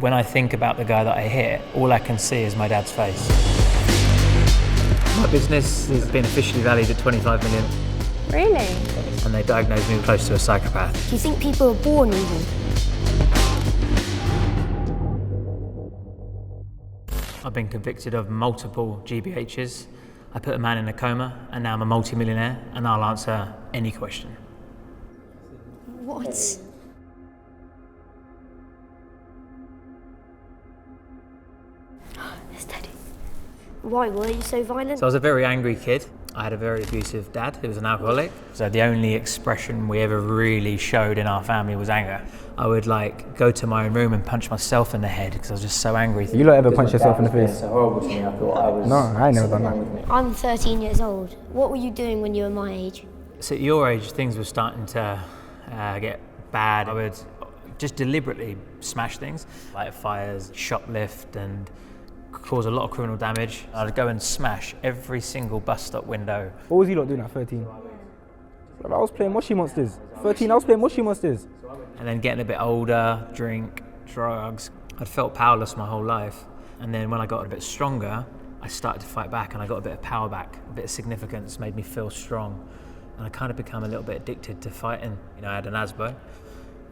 When I think about the guy that I hit, all I can see is my dad's face. My business has been officially valued at 25 million. Really? And they diagnosed me close to a psychopath. Do you think people are born evil? I've been convicted of multiple GBHs. I put a man in a coma, and now I'm a multi-millionaire, and I'll answer any question. What? It's Teddy. Why were you so violent? So I was a very angry kid. I had a very abusive dad who was an alcoholic. So the only expression we ever really showed in our family was anger. I would go to my own room and punch myself in the head because I was just so angry. You lot ever punch yourself in the face? So horrible to me. I thought I was. No, I ain't never done that. I'm 13 years old. What were you doing when you were my age? So at your age, things were starting to get bad. I would just deliberately smash things, light fires, shoplift, and cause a lot of criminal damage. I'd go and smash every single bus stop window. What was you lot doing at 13? I was playing Moshi Monsters. 13, I was playing Moshi Monsters. And then getting a bit older, drink, drugs. I'd felt powerless my whole life. And then when I got a bit stronger, I started to fight back, and I got a bit of power back. A bit of significance made me feel strong. And I kind of became a little bit addicted to fighting. I had an ASBO.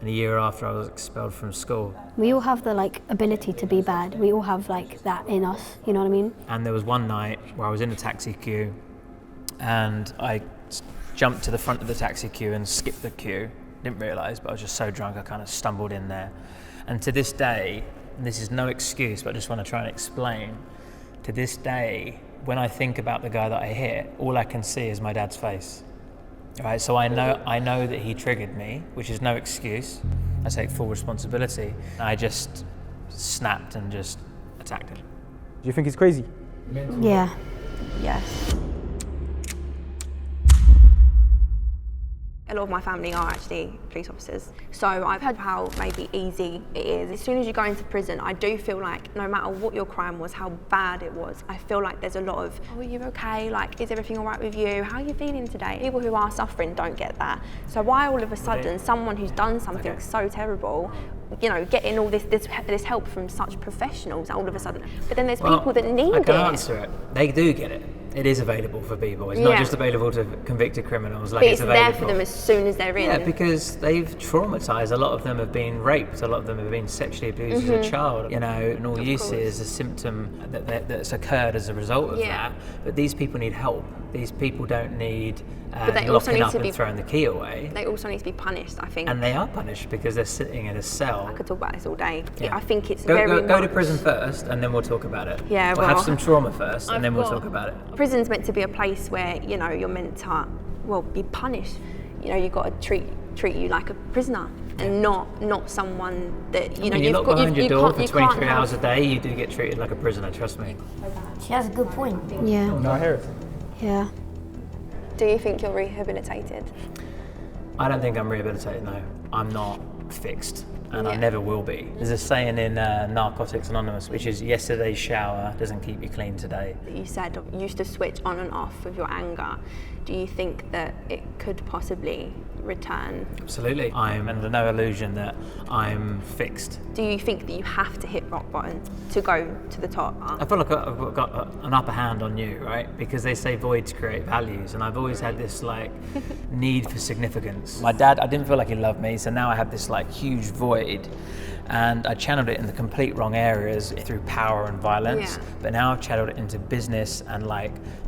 And a year after, I was expelled from school. We all have the ability to be bad. We all have that in us, you know what I mean? And there was one night where I was in a taxi queue, and I jumped to the front of the taxi queue and skipped the queue. Didn't realise, but I was just so drunk I kind of stumbled in there. And to this day, and this is no excuse, but I just want to try and explain, to this day, when I think about the guy that I hit, all I can see is my dad's face. Right, so I know that he triggered me, which is no excuse. I take full responsibility. I just snapped and just attacked him. Do you think he's crazy? Yeah. Yeah. A lot of my family are actually police officers. So I've heard how maybe easy it is. As soon as you go into prison, I do feel like no matter what your crime was, how bad it was, I feel like there's a lot of, oh, are you okay? Is everything all right with you? How are you feeling today? People who are suffering don't get that. So why all of a sudden someone who's done something so terrible, getting all this help from such professionals all of a sudden. But then there's people that need it. I can answer it. They do get it. It is available for people. It's not just available to convicted criminals. But it's there for them as soon as they're in. Yeah, because they've traumatised. A lot of them have been raped. A lot of them have been sexually abused as a child. And all you see is a symptom that's occurred as a result of that. But these people need help. These people don't need locking up and throwing the key away. They also need to be punished, I think. And they are punished because they're sitting in a cell. I could talk about this all day. Yeah. I think it's go to prison first, and then we'll talk about it. Yeah, we'll have some trauma first, and then we'll talk about it. Prison's meant to be a place where you're meant to be punished. You've got to treat you like a prisoner, and not someone that you're not behind your door for 23 hours a day. You do get treated like a prisoner. Trust me. She has a good point. Yeah. No, I hear it. Yeah. Do you think you're rehabilitated? I don't think I'm rehabilitated, no. I'm not fixed, and I never will be. There's a saying in Narcotics Anonymous, which is, yesterday's shower doesn't keep you clean today. You said you used to switch on and off with your anger. Do you think that it could possibly return? Absolutely. I'm under no illusion that I'm fixed. Do you think that you have to hit rock bottom to go to the top? I feel like I've got an upper hand on you, right? Because they say voids create values, and I've always had this need for significance. My dad, I didn't feel like he loved me, so now I have this huge void, and I channeled it in the complete wrong areas through power and violence. Yeah. But now I've channeled it into business and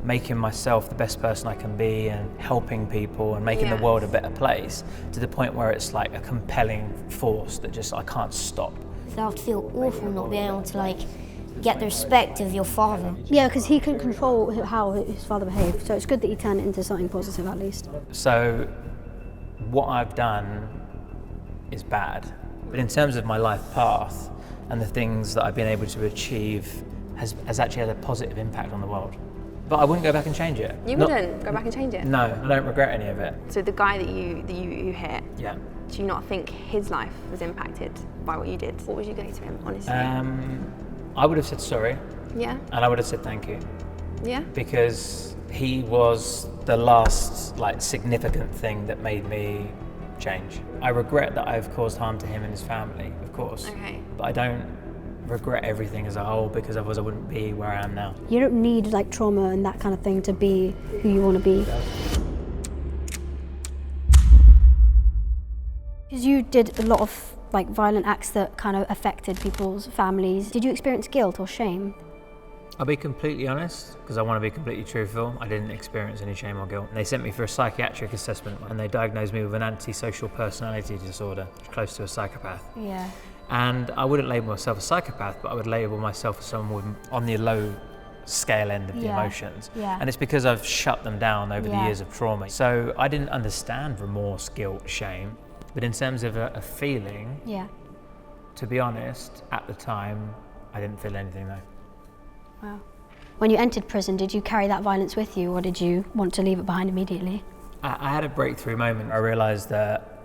making myself the best person I can be, and helping people and making the world a better place, to the point where it's a compelling force that I can't stop. You have to feel awful not being able to get the respect of your father. Yeah, because he couldn't control how his father behaved, so it's good that he turned it into something positive at least. So what I've done is bad, but in terms of my life path and the things that I've been able to achieve has actually had a positive impact on the world. But I wouldn't go back and change it. You wouldn't go back and change it? No, I don't regret any of it. So the guy that you hit, yeah. Do you not think his life was impacted by what you did? What would you say to him, honestly? I would have said sorry. Yeah. And I would have said thank you. Yeah. Because he was the last significant thing that made me change. I regret that I've caused harm to him and his family, of course. Okay. But I don't regret everything as a whole, because otherwise I wouldn't be where I am now. You don't need like trauma and that kind of thing to be who you want to be. Because you did a lot of like violent acts that kind of affected people's families. Did you experience guilt or shame? I'll be completely honest, because I want to be completely truthful. I didn't experience any shame or guilt. They sent me for a psychiatric assessment and they diagnosed me with an antisocial personality disorder, close to a psychopath. Yeah. And I wouldn't label myself a psychopath, but I would label myself as someone on the low scale end of the emotions. Yeah. And it's because I've shut them down over the Yeah. years of trauma. So I didn't understand remorse, guilt, shame. But in terms of a feeling, Yeah. to be honest, at the time, I didn't feel anything though. Wow. When you entered prison, did you carry that violence with you, or did you want to leave it behind immediately? I had a breakthrough moment. I realised that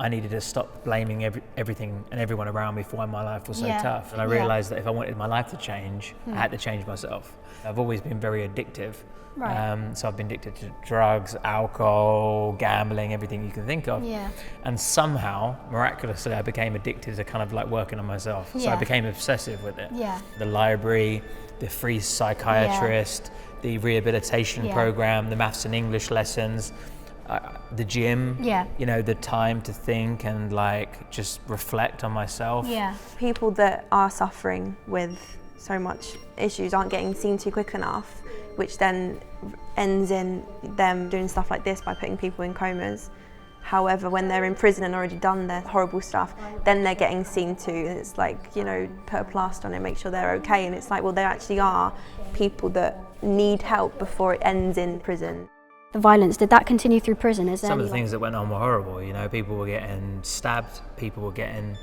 I needed to stop blaming everything and everyone around me for why my life was so tough. And I realised that if I wanted my life to change, I had to change myself. I've always been very addictive. Right. So I've been addicted to drugs, alcohol, gambling, everything you can think of. Yeah. And somehow, miraculously, I became addicted to kind of like working on myself. So I Yeah. became obsessive with it. Yeah. The library, the free psychiatrist, the rehabilitation program, the maths and English lessons, the gym, Yeah. you know, the time to think and like just reflect on myself. Yeah. People that are suffering with so much issues aren't getting seen to quick enough, which then ends in them doing stuff like this by putting people in comas. However, when they're in prison and already done their horrible stuff, then they're getting seen to. And it's like, you know, put a plaster on it, make sure they're okay. And it's like, well, there actually are people that need help before it ends in prison. The violence, did that continue through prison? Is there Some of any, the things that went on were horrible, you know, people were getting stabbed, people were getting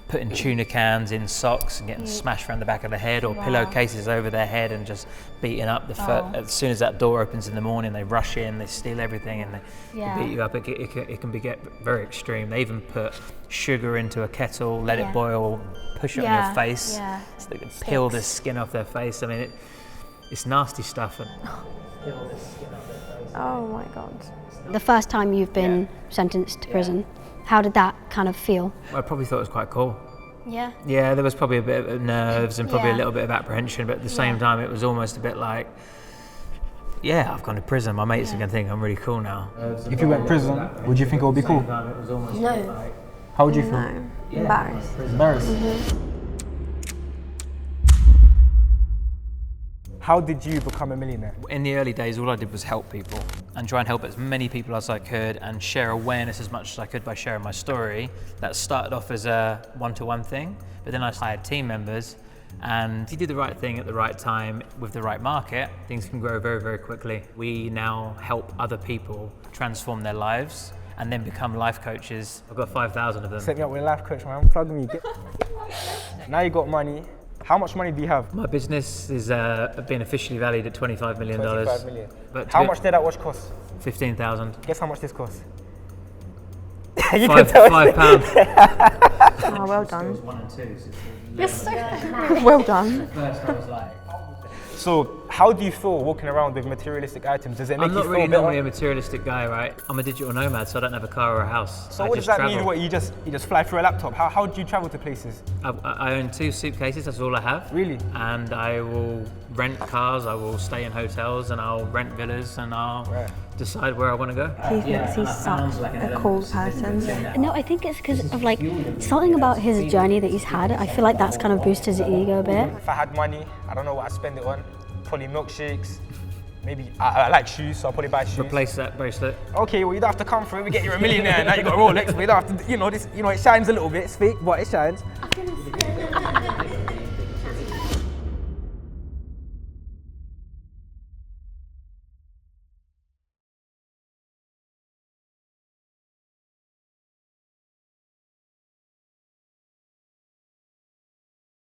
putting tuna cans in socks and getting smashed around the back of the head, or pillowcases over their head and just beaten up. As soon as that door opens in the morning, they rush in, they steal everything and they beat you up. It can get very extreme. They even put sugar into a kettle, let it boil, push it on your face, so they can peel the skin off their face. I mean, it's nasty stuff. And peel the skin off their face. Oh my God. the first time you've been sentenced to prison, how did that kind of feel? I probably thought it was quite cool. Yeah. Yeah, there was probably a bit of nerves and probably a little bit of apprehension, but at the same time it was almost a bit like, yeah, I've gone to prison, my mates are going to think I'm really cool now. If you went to prison, would you think it would be cool? No. How would you feel? No. Embarrassed. Embarrassed? How did you become a millionaire? In the early days, all I did was help people and try and help as many people as I could and share awareness as much as I could by sharing my story. That started off as a one-to-one thing, but then I hired team members, and if you do the right thing at the right time with the right market, things can grow very, very quickly. We now help other people transform their lives and then become life coaches. I've got 5,000 of them. Set me up with a life coach, man. Plug me. Now you got money. How much money do you have? My business is being officially valued at $25 million. 25 million. But How much did that watch cost? 15,000. Guess how much this costs? £5. Oh, well done. 1 and 2. Well done. First I was like, So, how do you feel walking around with materialistic items? Does it make I'm you not feel really better? normally a materialistic guy, right? I'm a digital nomad, so I don't have a car or a house. So I what does just that mean? travel. What, you just fly through a laptop? How do you travel to places? I own 2 suitcases, that's all I have. Really? And I will rent cars, I will stay in hotels, and I'll rent villas, and I'll decide where I want to go. He thinks he's such a cool person. No, I think it's because of like something about his journey that he's had. I feel like that's kind of boosted his ego a bit. If I had money, I don't know what I'd spend it on. Probably milkshakes. Maybe I like shoes, so I'll probably buy shoes. Replace that bracelet. Okay, well you don't have to come for it. We get you a millionaire. Now you got a Rolex, but you don't have to. You know this. You know it shines a little bit. It's fake, but it shines.